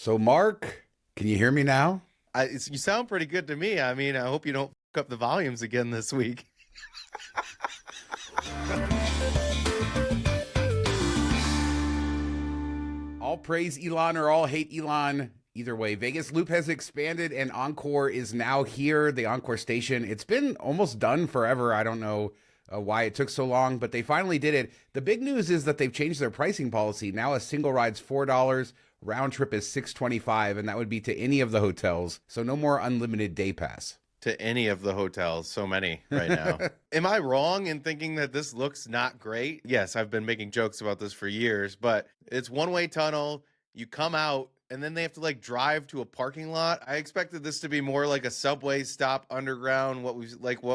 So, Mark, can you hear me now? You sound pretty good to me. I mean, I hope you don't fuck up the volumes again this week. All praise Elon or all hate Elon. Either way, Vegas Loop has expanded and Encore is now here, the Encore station. It's been almost done forever. I don't know why it took so long, but they finally did it. The big news is that they've changed their pricing policy. Now a single ride's $4, round trip is $6.25, and that would be to any of the hotels. So no more unlimited day pass. To any of the hotels, so many right now. Am I wrong in thinking that this looks not great? Yes, I've been making jokes about this for years, but it's one-way tunnel. You come out, and then they have to like drive to a parking lot. I expected this to be more like a subway stop underground, what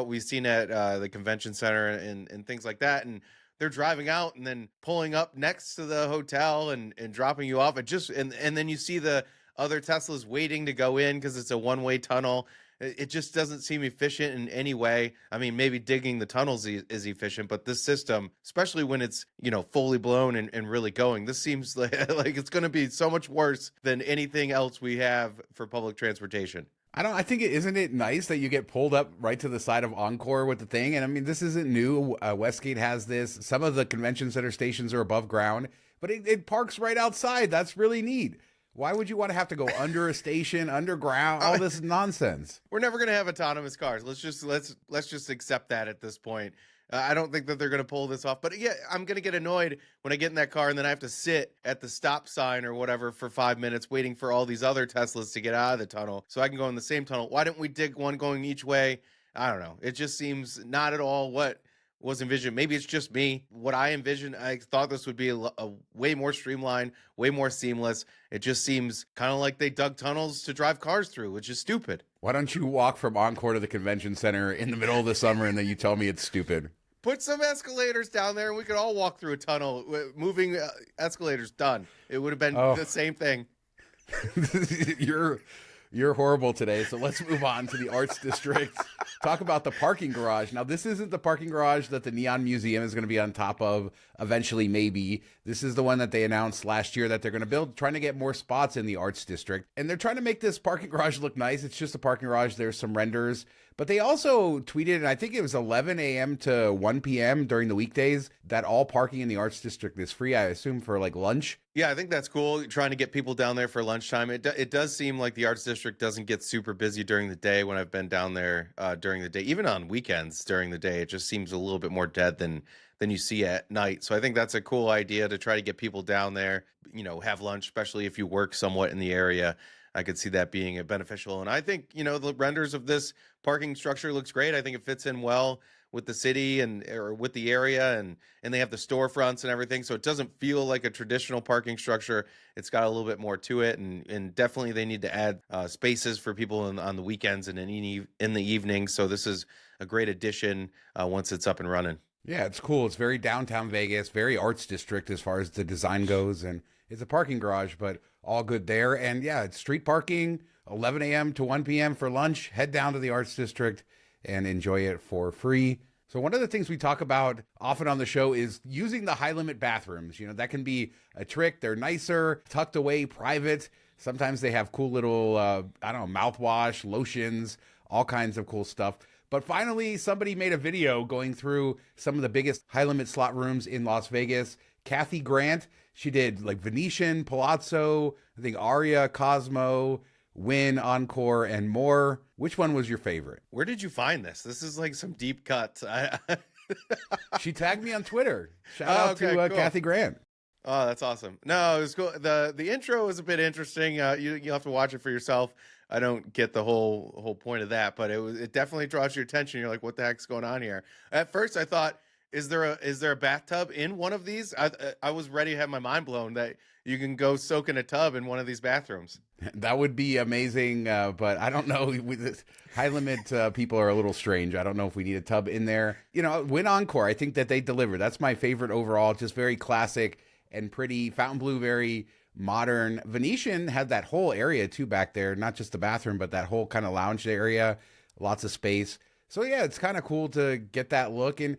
we've seen at the convention center and things like that. And they're driving out and then pulling up next to the hotel and dropping you off. And then you see the other Teslas waiting to go in because it's a one-way tunnel. It just doesn't seem efficient in any way. I mean, maybe digging the tunnels is efficient, but this system, especially when it's, fully blown and really going, this seems like it's going to be so much worse than anything else we have for public transportation. I think isn't it nice that you get pulled up right to the side of Encore with the thing? And I mean, this isn't new. Westgate has this. Some of the convention center stations are above ground, but it parks right outside. That's really neat. Why would you want to have to go under a station, underground, all this nonsense? We're never going to have autonomous cars. Let's just accept that at this point. I don't think that they're going to pull this off. But yeah, I'm going to get annoyed when I get in that car and then I have to sit at the stop sign or whatever for 5 minutes waiting for all these other Teslas to get out of the tunnel so I can go in the same tunnel. Why didn't we dig one going each way? I don't know. It just seems not at all what was envisioned. Maybe it's just me. What I envisioned, I thought this would be a way more streamlined, way more seamless. It just seems kind of like they dug tunnels to drive cars through, which is stupid. Why don't you walk from Encore to the convention center in the middle of the summer and then you tell me it's stupid? Put some escalators down there and we could all walk through a tunnel. Moving escalators, done. It would have been the same thing. You're horrible today, so let's move on to the Arts District. Talk about the parking garage. Now, this isn't the parking garage that the Neon Museum is going to be on top of eventually, maybe. This is the one that they announced last year that they're going to build, trying to get more spots in the Arts District. And they're trying to make this parking garage look nice. It's just a parking garage. There's some renders. But they also tweeted, and I think it was 11 a.m. to 1 p.m. during the weekdays, that all parking in the Arts District is free, I assume, for like lunch. Yeah, I think that's cool. Trying to get people down there for lunchtime. It does seem like the Arts District doesn't get super busy during the day when I've been down there during the day. Even on weekends during the day, it just seems a little bit more dead than you see at night. So I think that's a cool idea to try to get people down there, have lunch, especially if you work somewhat in the area. I could see that being beneficial. And I think, the renders of this parking structure looks great. I think it fits in well with the city or with the area, and they have the storefronts and everything. So it doesn't feel like a traditional parking structure. It's got a little bit more to it. And definitely they need to add spaces for people on the weekends and in the evening. So this is a great addition once it's up and running. Yeah, it's cool. It's very downtown Vegas, very Arts District as far as the design goes. And it's a parking garage, but all good there. And yeah, it's street parking, 11 a.m. to 1 p.m. for lunch. Head down to the Arts District and enjoy it for free. So one of the things we talk about often on the show is using the high limit bathrooms. That can be a trick. They're nicer, tucked away, private. Sometimes they have cool little, mouthwash, lotions, all kinds of cool stuff. But finally, somebody made a video going through some of the biggest high limit slot rooms in Las Vegas. Kathy Grant, she did like Venetian, Palazzo, I think Aria, Cosmo, Wynn, Encore, and more. Which one was your favorite? Where did you find this? This is like some deep cut. She tagged me on Twitter. Shout out to cool. Kathy Grant. Oh, that's awesome. No, it was cool. The intro was a bit interesting. You'll have to watch it for yourself. I don't get the whole point of that, but it definitely draws your attention. You're like, what the heck's going on here? At first, I thought, is there a bathtub in one of these? I was ready to have my mind blown that you can go soak in a tub in one of these bathrooms. That would be amazing, but I don't know. With high limit, people are a little strange. I don't know if we need a tub in there. Wynn Encore, I think that they deliver. That's my favorite overall. Just very classic and pretty. Fontainebleau, very modern. Venetian had that whole area too back there, not just the bathroom, but that whole kind of lounge area, lots of space. So yeah, it's kind of cool to get that look. And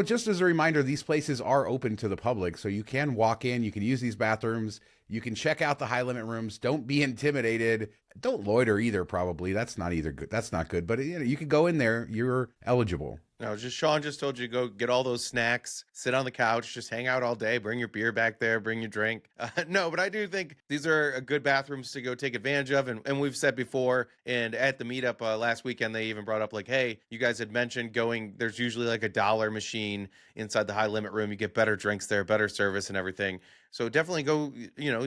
just as a reminder, these places are open to the public, so you can walk in, you can use these bathrooms, You can check out the high limit rooms. Don't be intimidated. Don't loiter either, probably. That's not either good. That's not good. But you can go in there. You're eligible. No, just Sean just told you to go get all those snacks, sit on the couch, just hang out all day, bring your beer back there, bring your drink. No, but I do think these are good bathrooms to go take advantage of. And we've said before, and at the meetup last weekend, they even brought up like, hey, you guys had mentioned going, there's usually like a dollar machine inside the high limit room. You get better drinks there, better service and everything. So definitely go,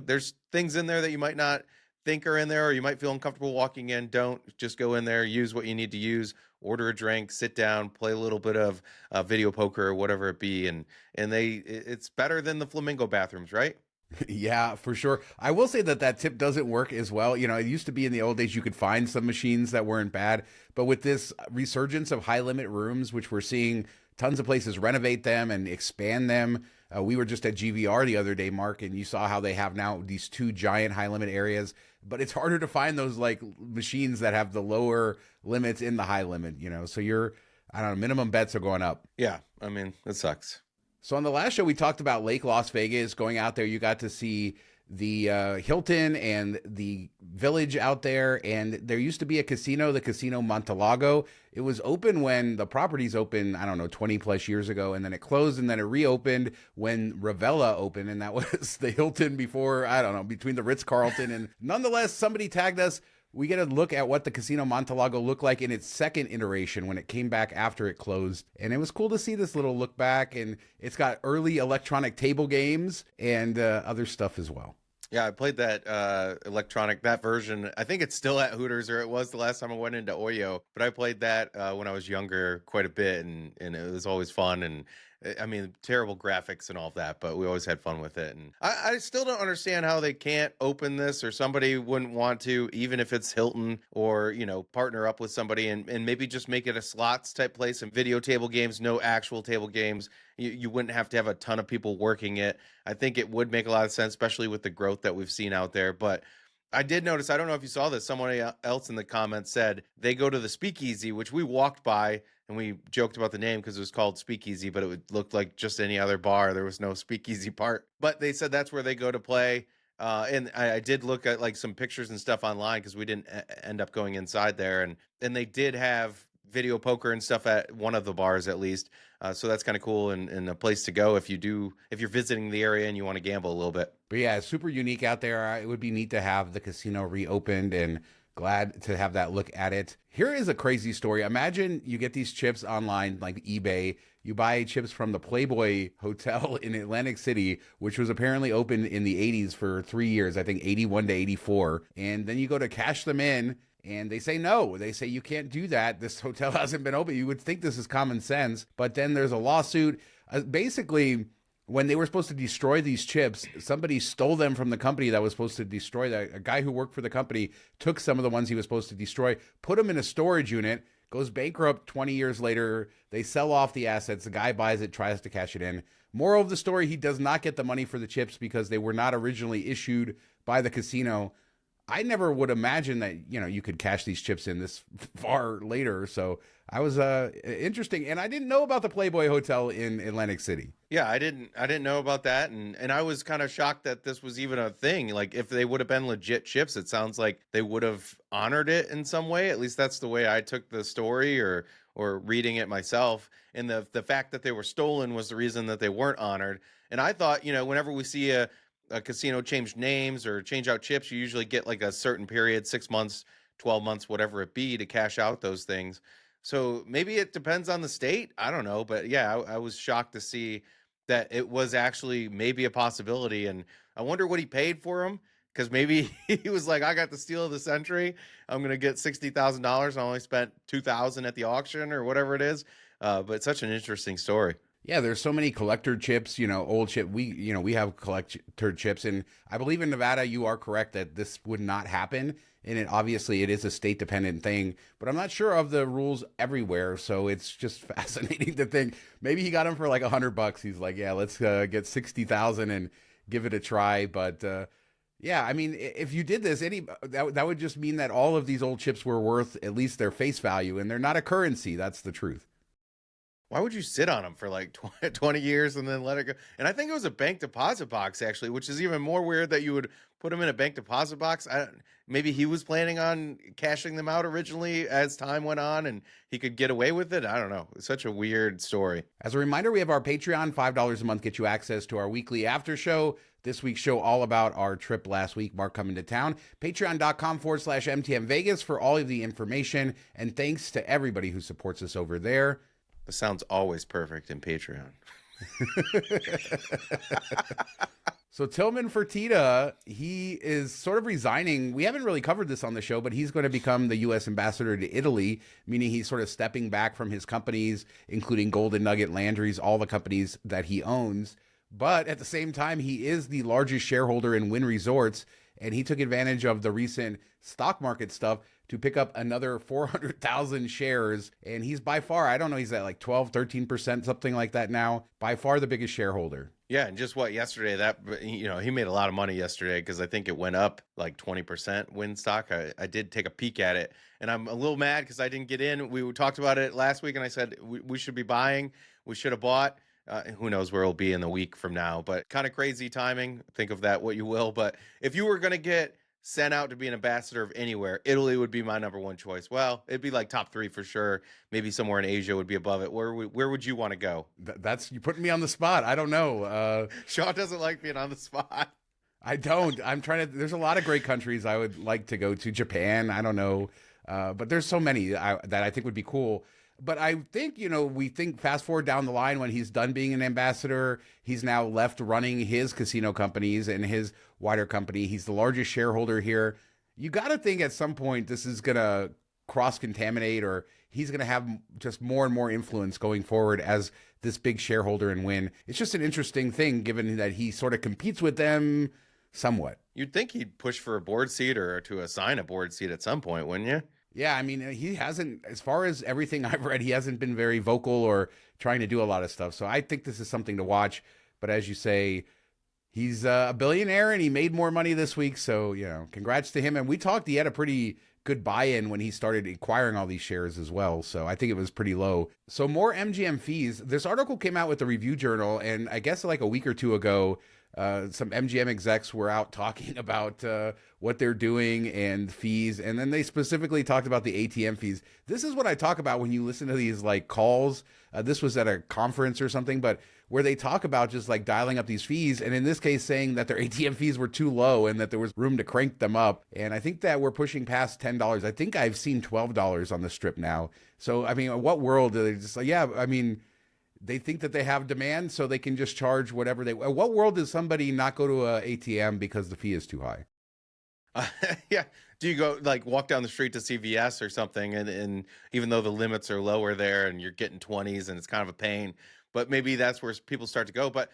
there's things in there that you might not think are in there, or you might feel uncomfortable walking in. Don't just go in there, use what you need to use, order a drink, sit down, play a little bit of video poker or whatever it be. And it's better than the flamingo bathrooms, right? Yeah, for sure. I will say that tip doesn't work as well. It used to be in the old days you could find some machines that weren't bad, but with this resurgence of high limit rooms, which we're seeing tons of places renovate them and expand them. We were just at GVR the other day, Mark, and you saw how they have now these 2 giant high limit areas, but it's harder to find those like machines that have the lower limits in the high limit, so I don't know, minimum bets are going up. Yeah. I mean, it sucks. So on the last show, we talked about Lake Las Vegas. Going out there, you got to see the Hilton and the Village out there. And there used to be a casino, the Casino Monte Lago. It was open when the properties opened, I don't know, 20 plus years ago. And then it closed and then it reopened when Ravella opened. And that was the Hilton before, I don't know, between the Ritz-Carlton. And nonetheless, somebody tagged us. We get a look at what the Casino Monte Lago looked like in its second iteration when it came back after it closed. And it was cool to see this little look back. And it's got early electronic table games and other stuff as well. Yeah, I played that that version. I think it's still at Hooters, or it was the last time I went into Oyo. But I played that when I was younger quite a bit, and it was always fun. And I mean, terrible graphics and all of that, but we always had fun with it. And I still don't understand how they can't open this, or somebody wouldn't want to, even if it's Hilton, or, partner up with somebody and maybe just make it a slots type place and video table games, no actual table games. You wouldn't have to have a ton of people working it. I think it would make a lot of sense, especially with the growth that we've seen out there. But I did notice, I don't know if you saw this, somebody else in the comments said they go to the Speakeasy, which we walked by and we joked about the name because it was called Speakeasy, but it looked like just any other bar. There was no Speakeasy part. But they said that's where they go to play. And I did look at like some pictures and stuff online because we didn't end up going inside there. And they did have video poker and stuff at one of the bars at least. So that's kind of cool and a place to go if you're visiting the area and you want to gamble a little bit. But yeah, it's super unique out there. It would be neat to have the casino reopened and glad to have that look at it. Here is a crazy story. Imagine you get these chips online like eBay. You buy chips from the Playboy Hotel in Atlantic City, which was apparently open in the 80s for 3 years, I think 81 to 84. And then you go to cash them in and they say no. They say you can't do that. This hotel hasn't been open. You would think this is common sense, but then there's a lawsuit. Basically, when they were supposed to destroy these chips, somebody stole them from the company that was supposed to destroy that. A guy who worked for the company took some of the ones he was supposed to destroy, put them in a storage unit, goes bankrupt 20 years later. They sell off the assets. The guy buys it, tries to cash it in. Moral of the story, he does not get the money for the chips because they were not originally issued by the casino. I never would imagine that, you could cash these chips in this far later. So I was interesting. And I didn't know about the Playboy Hotel in Atlantic City. Yeah, I didn't know about that. And I was kind of shocked that this was even a thing. Like if they would have been legit chips, it sounds like they would have honored it in some way. At least that's the way I took the story or reading it myself. And the fact that they were stolen was the reason that they weren't honored. And I thought, whenever we see a casino change names or change out chips, you usually get like a certain period, 6 months, 12 months, whatever it be, to cash out those things. So maybe it depends on the state. I don't know. But yeah, I was shocked to see that it was actually maybe a possibility. And I wonder what he paid for them, because maybe he was like, I got the steal of the century. I'm going to get $60,000. I only spent $2,000 at the auction or whatever it is. But it's such an interesting story. Yeah, there's so many collector chips, old chip. We have collector chips, and I believe in Nevada, you are correct that this would not happen. And it is a state dependent thing, but I'm not sure of the rules everywhere. So it's just fascinating to think maybe he got them for like $100. He's like, yeah, let's get 60,000 and give it a try. But yeah, I mean, if you did this, that would just mean that all of these old chips were worth at least their face value, and they're not a currency. That's the truth. Why would you sit on them for like 20 years and then let it go? And I think it was a bank deposit box, actually, which is even more weird that you would put them in a bank deposit box. Maybe he was planning on cashing them out originally as time went on and he could get away with it. I don't know. It's such a weird story. As a reminder, we have our Patreon. $5 a month gets you access to our weekly after show. This week's show all about our trip last week, Mark coming to town. Patreon.com/MTM Vegas for all of the information. And thanks to everybody who supports us over there. The sound's always perfect in Patreon. So Tilman Fertitta, he is sort of resigning. We haven't really covered this on the show, but he's going to become the U.S. ambassador to Italy, meaning he's sort of stepping back from his companies, including Golden Nugget, Landry's, all the companies that he owns. But at the same time, he is the largest shareholder in Wynn Resorts, and he took advantage of the recent stock market stuff to pick up another 400,000 shares. And he's by far, I don't know, he's at like 12, 13%, something like that now, by far the biggest shareholder. Yeah, and just what yesterday, that, he made a lot of money yesterday because I think it went up like 20% Wynn stock. I did take a peek at it, and I'm a little mad because I didn't get in. We talked about it last week, and I said we should be buying. We should have bought. Who knows where it'll be in the week from now, but kind of crazy timing. Think of that what you will. But if you were going to get sent out to be an ambassador of anywhere, Italy would be my number one choice. Well, it'd be like top 3 for sure. Maybe somewhere in Asia would be above it. Where would you want to go? That's, you putting me on the spot. I don't know. Shaw doesn't like being on the spot. I don't. I'm trying to. There's a lot of great countries I would like to go to. Japan. I don't know, but there's so many that I think would be cool. But I think, we think fast forward down the line when he's done being an ambassador, he's now left running his casino companies and his wider company. He's the largest shareholder here. You got to think at some point this is going to cross-contaminate, or he's going to have just more and more influence going forward as this big shareholder in Wynn. It's just an interesting thing given that he sort of competes with them somewhat. You'd think he'd push for a board seat or to assign a board seat at some point, wouldn't you? Yeah, I mean, he hasn't, as far as everything I've read, he hasn't been very vocal or trying to do a lot of stuff. So I think this is something to watch. But as you say, he's a billionaire and he made more money this week. So, congrats to him. And we talked, he had a pretty good buy-in when he started acquiring all these shares as well. So I think it was pretty low. So more MGM fees. This article came out with the Review Journal, and I guess like a week or two ago, some MGM execs were out talking about what they're doing and fees. And then they specifically talked about the ATM fees. This is what I talk about when you listen to these like calls. This was at a conference or something, but where they talk about just like dialing up these fees. And in this case, saying that their ATM fees were too low and that there was room to crank them up. And I think that we're pushing past $10. I think I've seen $12 on the strip now. So, I mean, what world are they just like, yeah, I mean, they think that they have demand, so they can just charge whatever they. What world does somebody not go to a ATM because the fee is too high? Yeah. Do you go like walk down the street to CVS or something, and even though the limits are lower there, and you're getting 20s, and it's kind of a pain, but maybe that's where people start to go. But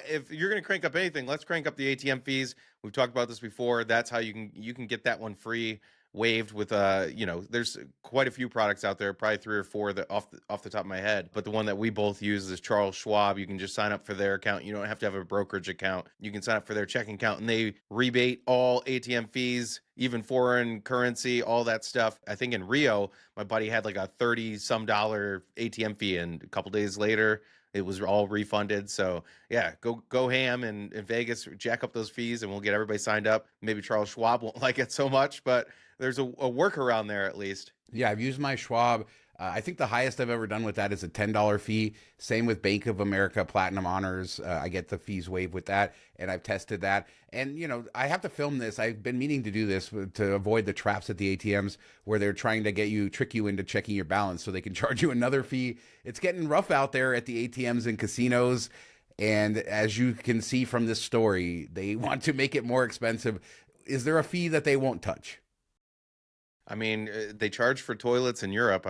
if you're going to crank up anything, let's crank up the ATM fees. We've talked about this before. That's how you can get that one free. Waived with there's quite a few products out there, probably 3 or 4 that off the top of my head, but the one that we both use is Charles Schwab. You can just sign up for their account. You don't have to have a brokerage account. You can sign up for their checking account, and they rebate all ATM fees, even foreign currency, all that stuff. I think in Rio, my buddy had like a $30 some ATM fee, and a couple days later it was all refunded. So yeah, go ham in Vegas, jack up those fees, and we'll get everybody signed up. Maybe Charles Schwab won't like it so much, but there's a workaround there at least. Yeah, I've used my Schwab. I think the highest I've ever done with that is a $10 fee. Same with Bank of America Platinum Honors. I get the fees waived with that, and I've tested that. And, I have to film this. I've been meaning to do this to avoid the traps at the ATMs where they're trying to trick you into checking your balance so they can charge you another fee. It's getting rough out there at the ATMs and casinos. And as you can see from this story, they want to make it more expensive. Is there a fee that they won't touch? I mean, they charge for toilets in Europe.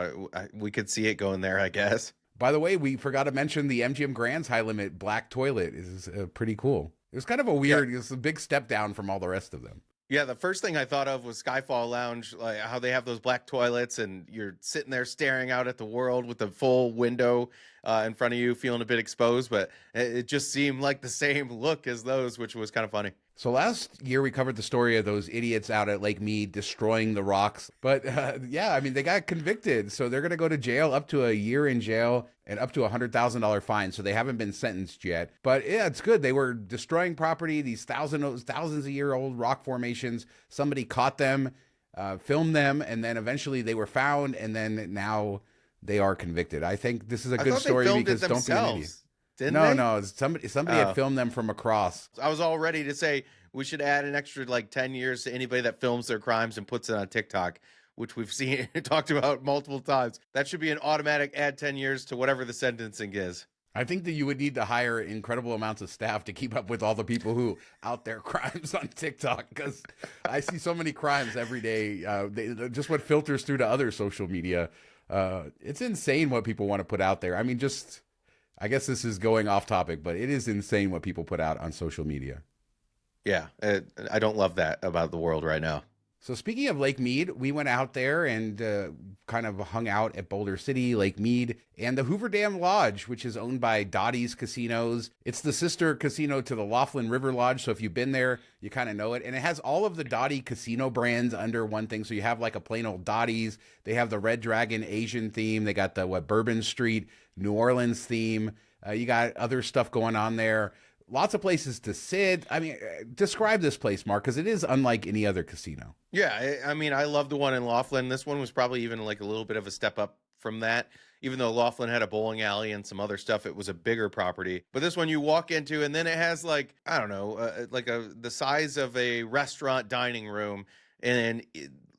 We could see it going there, I guess. By the way, we forgot to mention the MGM Grand's high limit black toilet is pretty cool. It was kind of it was a big step down from all the rest of them. Yeah, the first thing I thought of was Skyfall Lounge, like how they have those black toilets and you're sitting there staring out at the world with the full window in front of you, feeling a bit exposed. But it just seemed like the same look as those, which was kind of funny. So last year we covered the story of those idiots out at Lake Mead destroying the rocks. But yeah, I mean, they got convicted. So they're going to go to jail, up to a year in jail and up to a $100,000 fine. So they haven't been sentenced yet. But yeah, it's good. They were destroying property, these thousands of year old rock formations. Somebody caught them, filmed them, and then eventually they were found. And then now they are convicted. I think this is a good story because don't be an idiot. Didn't they? No, somebody had filmed them from across. I was all ready to say we should add an extra like 10 years to anybody that films their crimes and puts it on TikTok, which we've seen talked about multiple times. That should be an automatic add 10 years to whatever the sentencing is. I think that you would need to hire incredible amounts of staff to keep up with all the people who out there crimes on TikTok, because I see so many crimes every day. Just what filters through to other social media. It's insane what people want to put out there. I mean, I guess this is going off topic, but it is insane what people put out on social media. Yeah, I don't love that about the world right now. So speaking of Lake Mead, we went out there and kind of hung out at Boulder City, Lake Mead, and the Hoover Dam Lodge, which is owned by Dottie's Casinos. It's the sister casino to the Laughlin River Lodge. So if you've been there, you kind of know it. And it has all of the Dottie casino brands under one thing. So you have like a plain old Dottie's. They have the Red Dragon Asian theme. They got the Bourbon Street New Orleans theme. You got other stuff going on there. Lots of places to sit. I mean, describe this place, Mark, because it is unlike any other casino. Yeah, I mean, I love the one in Laughlin. This one was probably even like a little bit of a step up from that. Even though Laughlin had a bowling alley and some other stuff, it was a bigger property. But this one you walk into, and then it has like, I don't know, the size of a restaurant dining room, and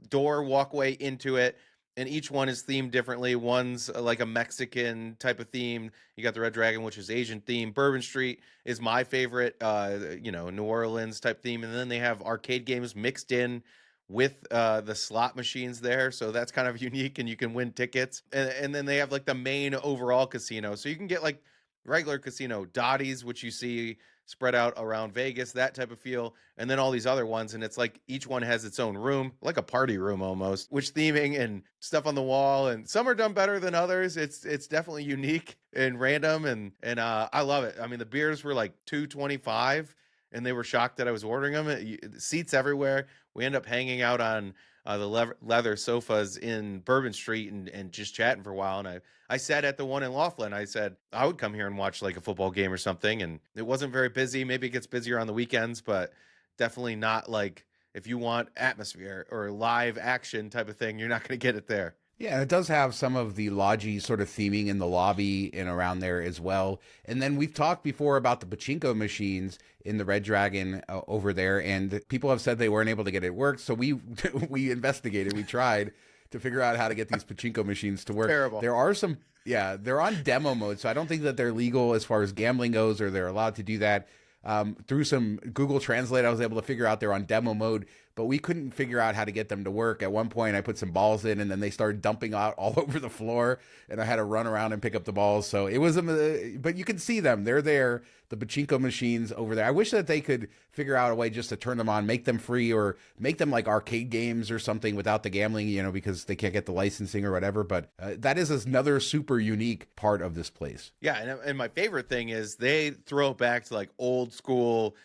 door walkway into it. And each one is themed differently. One's like a Mexican type of theme. You got the Red Dragon, which is Asian theme. Bourbon Street is my favorite, New Orleans type theme. And then they have arcade games mixed in with the slot machines there. So that's kind of unique, and you can win tickets. And then they have like the main overall casino. So you can get like regular casino, Dottie's, which you see spread out around Vegas, that type of feel, and then all these other ones, and it's like each one has its own room, like a party room almost, which theming and stuff on the wall, and some are done better than others. It's definitely unique and random, and I love it. I mean, the beers were like $2.25, and they were shocked that I was ordering them. Seats everywhere. We end up hanging out on the leather sofas in Bourbon Street and just chatting for a while. And I said at the one in Laughlin, I said I would come here and watch like a football game or something. And it wasn't very busy. Maybe it gets busier on the weekends, but definitely not like if you want atmosphere or live action type of thing, you're not going to get it there. Yeah, it does have some of the lodgy sort of theming in the lobby and around there as well. And then we've talked before about the Pachinko machines in the Red Dragon over there, and people have said they weren't able to get it worked. So we we investigated, we tried to figure out how to get these Pachinko machines to work. Terrible. There are some, yeah, they're on demo mode, so I don't think that they're legal as far as gambling goes, or they're allowed to do that. Through some Google Translate, I was able to figure out they're on demo mode, but we couldn't figure out how to get them to work. At one point, I put some balls in, and then they started dumping out all over the floor, and I had to run around and pick up the balls. So it was, but you can see them. They're there, the Pachinko machines over there. I wish that they could figure out a way just to turn them on, make them free, or make them like arcade games or something without the gambling, because they can't get the licensing or whatever. But that is another super unique part of this place. Yeah, and my favorite thing is they throw it back to like old school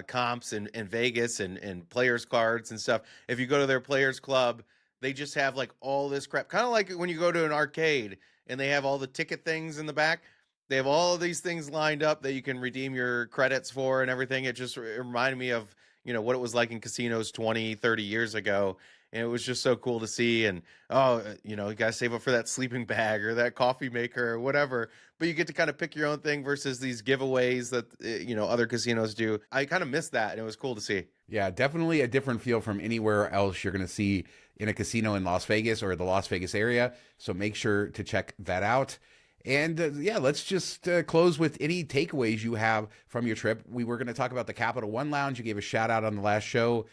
comps in Vegas and players cards and stuff. If you go to their players club, they just have like all this crap, kind of like when you go to an arcade and they have all the ticket things in the back. They have all of these things lined up that you can redeem your credits for and everything. It just reminded me of what it was like in casinos 20, 30 years ago. And it was just so cool to see. And, you got to save up for that sleeping bag or that coffee maker or whatever. But you get to kind of pick your own thing versus these giveaways that, other casinos do. I kind of missed that. And it was cool to see. Yeah, definitely a different feel from anywhere else you're going to see in a casino in Las Vegas or the Las Vegas area. So make sure to check that out. And let's just close with any takeaways you have from your trip. We were going to talk about the Capital One Lounge. You gave a shout out on the last show.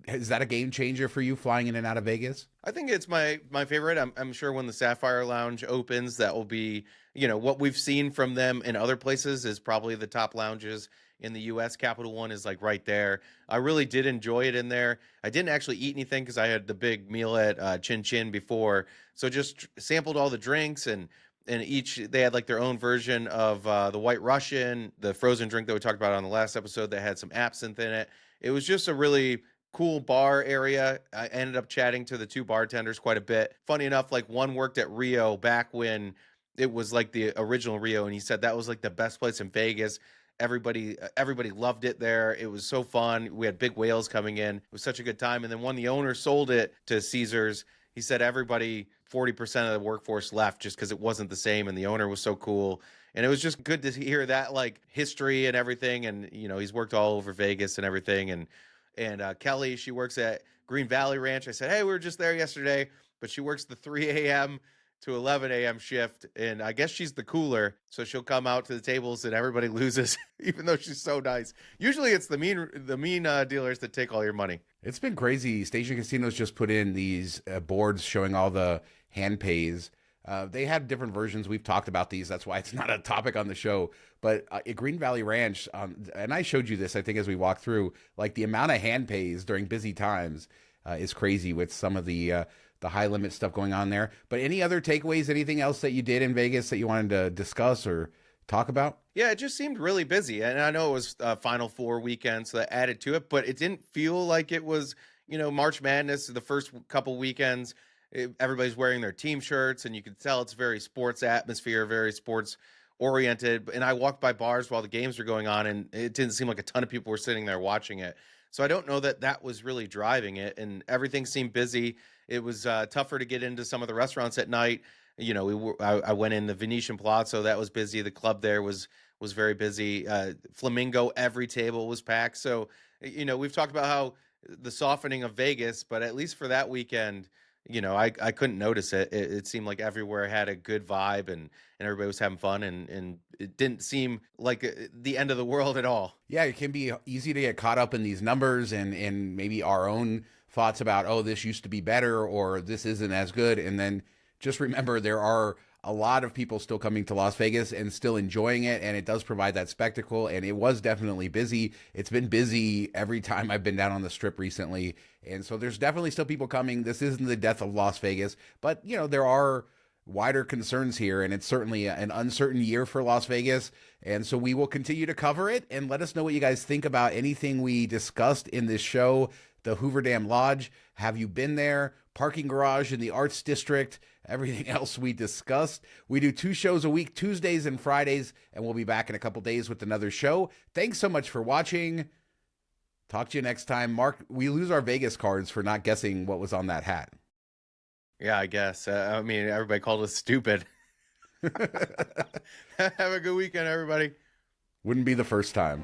Is that a game changer for you flying in and out of Vegas? I think it's my favorite. I'm sure when the Sapphire Lounge opens, that will be, what we've seen from them in other places is probably the top lounges in the U.S. Capital One is like right there. I really did enjoy it in there. I didn't actually eat anything because I had the big meal at Chin Chin before. So just sampled all the drinks and they had like their own version of the White Russian, the frozen drink that we talked about on the last episode that had some absinthe in it. it was just a really cool bar area. I ended up chatting to the two bartenders quite a bit. Funny enough, like one worked at Rio back when it was like the original Rio, and he said that was like the best place in Vegas. Everybody loved it there. It was so fun. We had big whales coming in. It was such a good time. And then when the owner sold it to Caesars, he said everybody, 40% of the workforce left just because it wasn't the same, and the owner was so cool. And it was just good to hear that like history and everything. And he's worked all over Vegas and everything. And Kelly, she works at Green Valley Ranch. I said, hey, we were just there yesterday, but she works the 3 a.m. to 11 a.m. shift, and I guess she's the cooler, so she'll come out to the tables and everybody loses, even though she's so nice. Usually it's the mean dealers that take all your money. It's been crazy. Station Casinos just put in these boards showing all the hand pays. They had different versions. We've talked about these. That's why it's not a topic on the show. But at Green Valley Ranch, and I showed you this, I think, as we walked through, like the amount of hand pays during busy times is crazy with some of the high limit stuff going on there. But any other takeaways, anything else that you did in Vegas that you wanted to discuss or talk about? Yeah, it just seemed really busy. And I know it was Final Four weekend, so that added to it, but it didn't feel like it was, March Madness the first couple weekends. Everybody's wearing their team shirts, and you can tell it's very sports atmosphere, very sports oriented. And I walked by bars while the games were going on, and it didn't seem like a ton of people were sitting there watching it. So I don't know that was really driving it, and everything seemed busy. It was tougher to get into some of the restaurants at night. I went in the Venetian Palazzo. That was busy. The club there was very busy. Flamingo, every table was packed. So, we've talked about how the softening of Vegas, but at least for that weekend, I couldn't notice it. It seemed like everywhere had a good vibe, and everybody was having fun, and it didn't seem like the end of the world at all. Yeah, it can be easy to get caught up in these numbers and maybe our own thoughts about, oh, this used to be better or this isn't as good. And then just remember, there are a lot of people still coming to Las Vegas and still enjoying it, and it does provide that spectacle, and it was definitely busy. It's been busy every time I've been down on the Strip recently, and so there's definitely still people coming. This isn't the death of Las Vegas, but there are wider concerns here, and it's certainly an uncertain year for Las Vegas, and so we will continue to cover it. And let us know what you guys think about anything we discussed in this show. The Hoover Dam Lodge, have you been there? Parking garage in the Arts District, everything else we discussed. We do 2 shows a week, Tuesdays and Fridays, and we'll be back in a couple days with another show. Thanks so much for watching. Talk to you next time. Mark, we lose our Vegas cards for not guessing what was on that hat. Yeah, I guess. Everybody called us stupid. Have a good weekend, everybody. Wouldn't be the first time.